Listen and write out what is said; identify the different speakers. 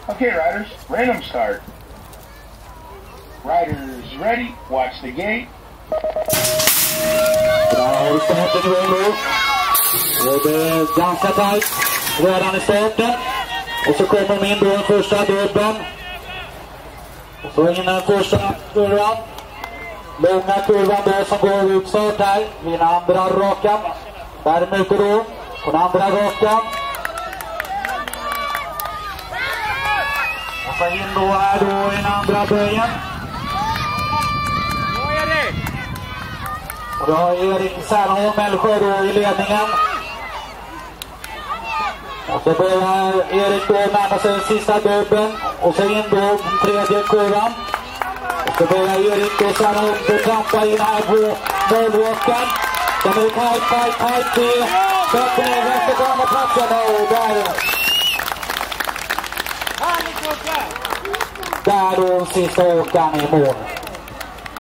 Speaker 1: Okay, riders, random start. Riders ready, watch the gate.
Speaker 2: Bra starten igång nu. Och det är ganska tajt redan i starten. Och så kommer de in då den första dubben. Och så in den första kurvan. Långa kurvan då som går ut start här. Vid den andra rakan. Däremot då på den andra rakan. Och så in då här då i den andra böjen. Och då har Erik Särnholm Älvsjö då i ledningen. Och så börjar Erik då närma sig den sista dubben. Och så in då den tredje kurvan. Och så börjar Erik då Särnholm då trampa in här på målvåkan. De är tajt till. Sätter ner vänster på andra platsen. Och där då sista åkaren i mål.